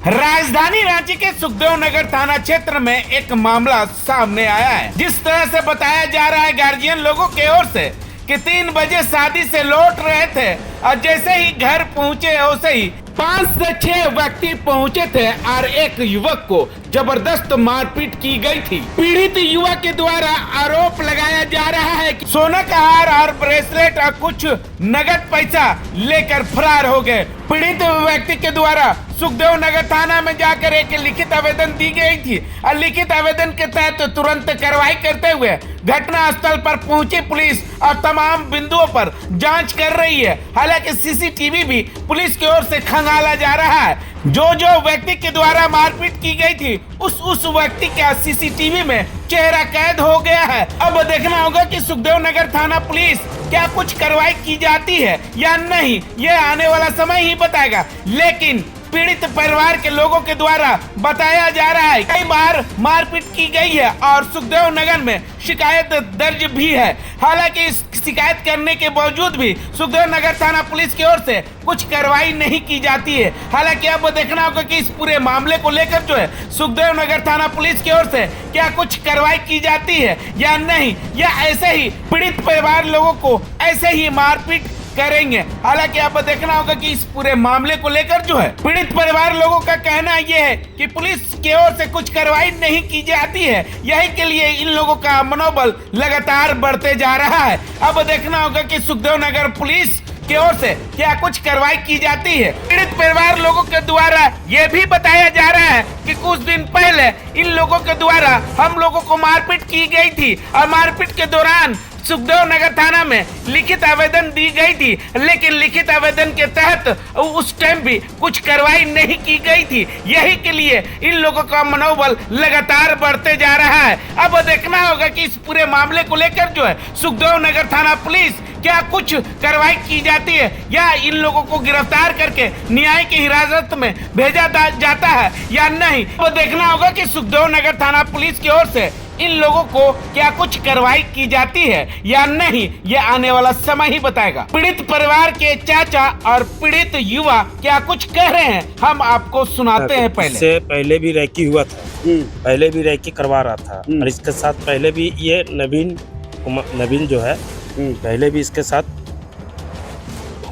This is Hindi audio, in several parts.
राजधानी रांची के सुखदेव नगर थाना क्षेत्र में एक मामला सामने आया है। जिस तरह से बताया जा रहा है गार्जियन लोगों की ओर से कि 3 बजे शादी से लौट रहे थे और जैसे ही घर पहुंचे वैसे ही 5 से 6 व्यक्ति पहुंचे थे और एक युवक को जबरदस्त मारपीट की गई थी। पीड़ित युवक के द्वारा आरोप लगाया जा रहा है कि सोना का हार और ब्रेसलेट और कुछ नगद पैसा लेकर फरार हो गए। पीड़ित व्यक्ति के द्वारा सुखदेव नगर थाना में जाकर एक लिखित आवेदन दी गई थी और लिखित आवेदन के तहत तुरंत कार्रवाई करते हुए घटना स्थल पर पहुंची पुलिस और तमाम बिंदुओं पर जांच कर रही है। हालांकि सीसीटीवी भी पुलिस की ओर से खंगाला जा रहा है। जो व्यक्ति के द्वारा मारपीट की गई थी उस व्यक्ति का सीसीटीवी में चेहरा कैद हो गया है। अब देखना होगा कि सुखदेव नगर थाना पुलिस क्या कुछ कार्रवाई की जाती है या नहीं, यह आने वाला समय ही बताएगा। लेकिन पीड़ित परिवार के लोगों के द्वारा बताया जा रहा है कई बार मारपीट की गई है और सुखदेव नगर में शिकायत दर्ज भी है। हालांकि इस शिकायत करने के बावजूद भी सुखदेव नगर थाना पुलिस की ओर से कुछ कार्रवाई नहीं की जाती है। हालांकि अब देखना होगा कि इस पूरे मामले को लेकर जो है सुखदेव नगर थाना पुलिस की ओर से क्या कुछ कार्रवाई की जाती है या नहीं, या ऐसे ही पीड़ित परिवार लोगों को ऐसे ही मारपीट करेंगे। हालांकि अब देखना होगा कि इस पूरे मामले को लेकर जो है पीड़ित परिवार लोगों का कहना ये है कि पुलिस की ओर से कुछ कार्रवाई नहीं की जाती है। यही के लिए इन लोगों का मनोबल लगातार बढ़ते जा रहा है। अब देखना होगा कि सुखदेव नगर पुलिस की ओर से क्या कुछ कार्रवाई की जाती है। पीड़ित परिवार लोगों के द्वारा ये भी बताया जा रहा है कि कुछ दिन पहले इन लोगों के द्वारा हम लोगों को मारपीट की गई थी और मारपीट के दौरान सुखदेव नगर थाना में लिखित आवेदन दी गई थी, लेकिन लिखित आवेदन के तहत उस टाइम भी कुछ कार्रवाई नहीं की गई थी। यही के लिए इन लोगों का मनोबल लगातार बढ़ते जा रहा है। अब देखना होगा कि इस पूरे मामले को लेकर जो है सुखदेव नगर थाना पुलिस क्या कुछ कार्रवाई की जाती है या इन लोगों को गिरफ्तार करके न्याय की हिरासत में भेजा जाता है या नहीं। अब देखना होगा कि सुखदेव नगर थाना पुलिस की ओर से इन लोगों को क्या कुछ कार्रवाई की जाती है या नहीं, ये आने वाला समय ही बताएगा। पीड़ित परिवार के चाचा और पीड़ित युवा क्या कुछ कह रहे हैं, हम आपको सुनाते हैं। पहले भी रैकी हुआ था, पहले भी रैकी करवा रहा था और इसके साथ पहले भी ये नवीन जो है पहले भी इसके साथ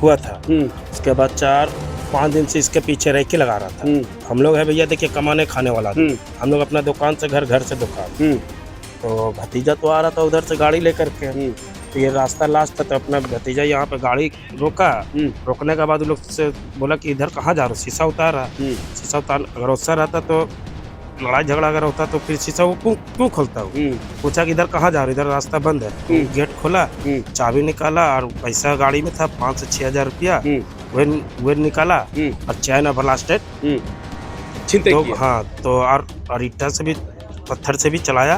हुआ था। इसके बाद 4-5 दिन से इसके पीछे रैकी लगा रहा था। हम लोग है भैया देखिए कमाने खाने वाला हम लोग अपना दुकान से घर से दुकान। तो भतीजा तो आ रहा था उधर से गाड़ी लेकर के, तो ये रास्ता लास्ट था तो अपना भतीजा यहाँ पे गाड़ी रोका। रोकने के बाद लोग से बोला कि इधर कहाँ जा रहे हो, शीशा उतारा। शीशा उतार अगर उससे रहता तो लड़ाई झगड़ा अगर होता तो फिर शीशा वो क्यों खोलता हूँ। पूछा कि इधर कहाँ जा रहे, इधर रास्ता बंद है। गेट खोला, चाबी निकाला और पैसा गाड़ी में था 5 से 6 हजार रुपया वो निकाला और चैन ब्लास्टेड तो हाँ तो और ईटा से भी पत्थर से भी चलाया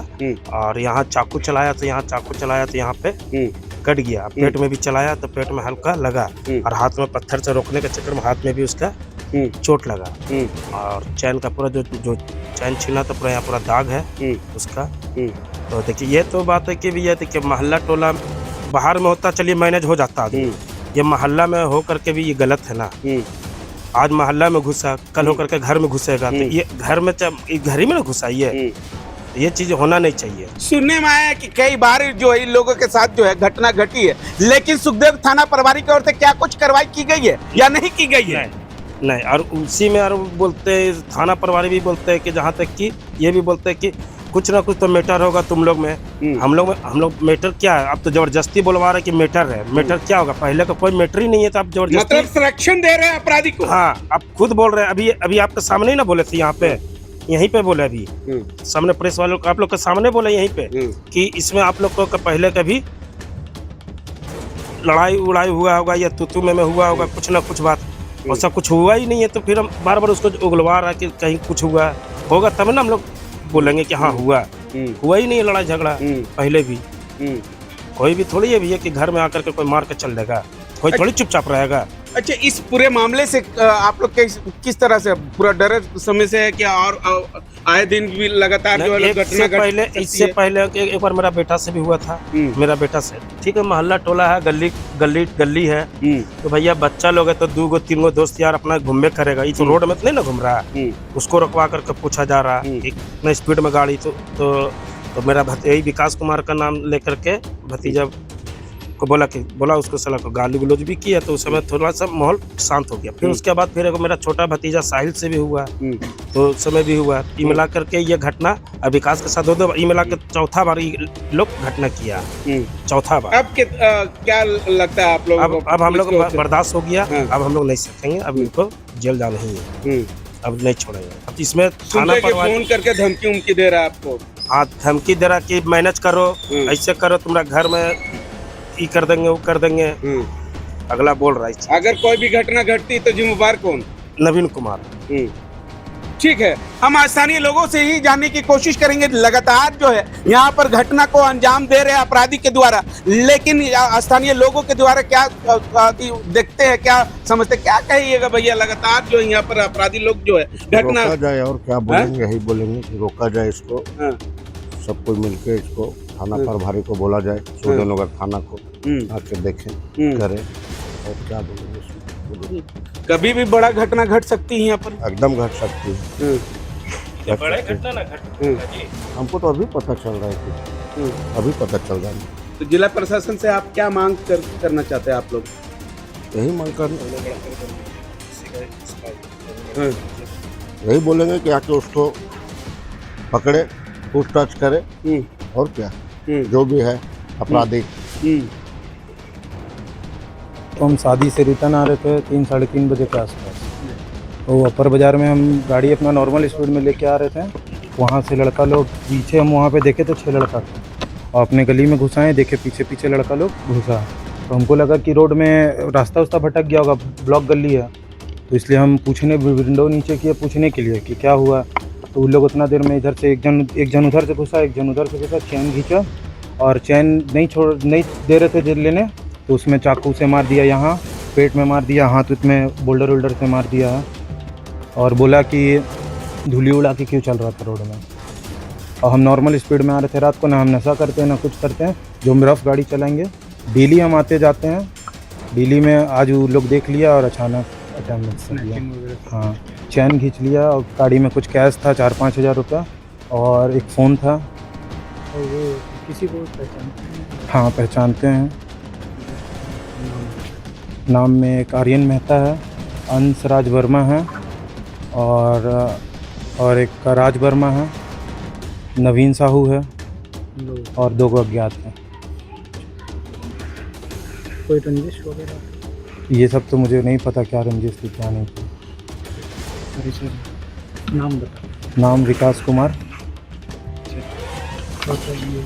और यहाँ चाकू चलाया तो यहाँ पे कट गया। पेट में भी चलाया तो पेट में हल्का लगा और हाथ में पत्थर से रोकने के चक्कर में हाथ में भी उसका चोट लगा और चैन का पूरा जो चैन छीना तो पूरा यहाँ पूरा दाग है उसका। तो देखिए ये तो बात है कि भैया देखिए मोहल्ला टोला बाहर में होता चलिए मैनेज हो जाता आदमी, ये मोहल्ला में हो करके भी ये गलत है ना। आज मोहल्ला में घुसा कल होकर के घर में घुसेगा तो ये घर में घर ही में ना घुसा ये चीज होना नहीं चाहिए। सुनने में आया कि कई बार जो इन लोगों के साथ जो है घटना घटी है, लेकिन सुखदेव थाना प्रभारी की ओर से क्या कुछ कार्रवाई की गई है या नहीं की गई है? नहीं और उसी में और बोलते थाना प्रभारी भी बोलते हैं कि जहाँ तक कि ये भी बोलते हैं कि कुछ ना कुछ तो मैटर होगा तुम लोग में। हम लोग मैटर क्या है, अब तो जबरदस्ती बोलवा रहे कि मैटर है। मैटर क्या होगा, पहले तो कोई मैटर ही नहीं है तो आप जबरदस्ती मतलब संरक्षण दे रहे हैं अपराधी को। हाँ आप खुद बोल रहे हैं, अभी आपके सामने ही ना बोले थे, यहाँ पे यहीं पे बोले अभी सामने प्रेस वालों को आप लोग के सामने बोले यहीं पे कि इसमें आप लोग को पहले कभी लड़ाई उड़ाई हुआ होगा या तू में हुआ होगा कुछ ना कुछ बात, ऐसा कुछ हुआ ही नहीं है। तो फिर हम बार बार उसको उगलवा रहा कि कहीं कुछ हुआ होगा तब ना हम लोग बोलेंगे कि हाँ हुआ ही नहीं लड़ाई झगड़ा पहले भी। कोई भी थोड़ी है भैया कि घर में आकर के कोई मार के चल देगा, कोई थोड़ी चुपचाप रहेगा। अच्छा, इस पूरे मामले से आप लोग किस तरह से पूरा डर समय से है क्या? और आए दिन भी लगातार जो है नहीं, घटना इससे पहले एक बार मेरा बेटा से भी हुआ था। मेरा बेटा से, ठीक है, मोहल्ला टोला है, गली है, तो भैया बच्चा लोग है तो 2 गो 3 गो दोस्त यार अपना घूमे करेगा, ये तो रोड में तो नहीं ना घूम रहा है, उसको रुकवा करके पूछा जा रहा है इतना स्पीड में गाड़ी, तो मेरा यही विकास कुमार का नाम लेकर के भतीजा को बोला उसको साला को गाली गलौज भी किया, तो उस समय थोड़ा सा माहौल शांत हो गया। फिर उसके बाद फिर मेरा छोटा भतीजा साहिल से भी हुआ, तो उस समय भी हुआ। ई मिला करके ये घटना अब विकास के साथ 2 ई मिला के चौथा बार लोग घटना किया, चौथा बार। अब क्या लगता है आप लोगों को? अब हम लोग बर्दाश्त हो गया, अब हम लोग नहीं सकेंगे, अब इनको जेल जाना ही है, अब नहीं छोड़ेंगे। अब इसमें थाना पर फोन करके धमकी उमकी दे रहा है आपको? हाँ, धमकी दे रहा कि मैनेज करो, ऐसे करो, तुम्हारा घर में ये कर देंगे, वो कर देंगे, अगला बोल रहा है। अगर कोई भी घटना घटती तो जिम्मेवार कौन? नवीन कुमार। ठीक है, हम स्थानीय लोगों से ही जानने की कोशिश करेंगे। लगातार जो है यहाँ पर घटना को अंजाम दे रहे अपराधी के द्वारा, लेकिन स्थानीय लोगों के द्वारा क्या देखते हैं, क्या समझते, क्या कहिएगा भैया? लगातार जो यहाँ पर अपराधी लोग जो है घटना रोका जाए, और क्या बोलेंगे, यही बोलेंगे कि रोका जाए इसको, सब कोई मिलके इसको थाना प्रभारी को बोला जाए, सूर्यनगर थाना को आके देखें, करें, और क्या बोलेंगे इसमें। कभी भी बड़ा घटना घट सकती है यहाँ पर, एकदम घट सकती है। बड़ा घटना ना घट, हमको तो अभी पता चल रहा है कि अभी पता चल रहा है। तो जिला प्रशासन से आप क्या मांग करना चाहते हैं आप लोग? यही मांग कर, यही बोलेंगे कि आके उसको पकड़े, पूछताछ करे, और क्या जो भी है अपराधी। तो हम शादी से रिटर्न आ रहे थे 3-3:30 बजे के आसपास, तो अपर बाज़ार में हम गाड़ी अपना नॉर्मल स्पीड में लेके आ रहे थे। वहाँ से लड़का लोग पीछे, हम वहाँ पे देखे तो 6 लड़का थे, और अपने गली में घुसाए, देखे पीछे लड़का लोग घुसा, तो हमको लगा कि रोड में रास्ता भटक गया होगा, ब्लॉक गली है, तो इसलिए हम विंडो नीचे किए पूछने के लिए कि क्या हुआ। तो उन लोग उतना देर में इधर से एक जन उधर से घुसा, एक जन उधर से घुसा, चैन खींचा, और चैन नहीं दे रहे थे जेल लेने, तो उसमें चाकू से मार दिया, यहाँ पेट में मार दिया, हाथ में बोल्डर से मार दिया है, और बोला कि धूली उड़ा के क्यों चल रहा था रोड में। और हम नॉर्मल स्पीड में आ रहे थे, रात को ना हम नशा करते हैं ना कुछ करते हैं, जो हम रफ गाड़ी चलाएंगे। डेली हम आते जाते हैं, डेली में आज वो लोग देख लिया और अचानक अटैक कर दिया। हाँ, चैन खींच लिया, और गाड़ी में कुछ कैश था 4-5 हज़ार रुपया, और एक फ़ोन था। और वो किसी को पहचानते हैं? हाँ, पहचानते हैं, नाम में एक आर्यन मेहता है, अंश राज वर्मा है, और एक का राज वर्मा है, नवीन साहू है, और 2 को अज्ञात है। कोई रंजिश वगैरह? ये सब तो मुझे नहीं पता क्या रंजिश थी क्या नहीं थी। अरे सर, नाम बता। नाम विकास कुमार। और ये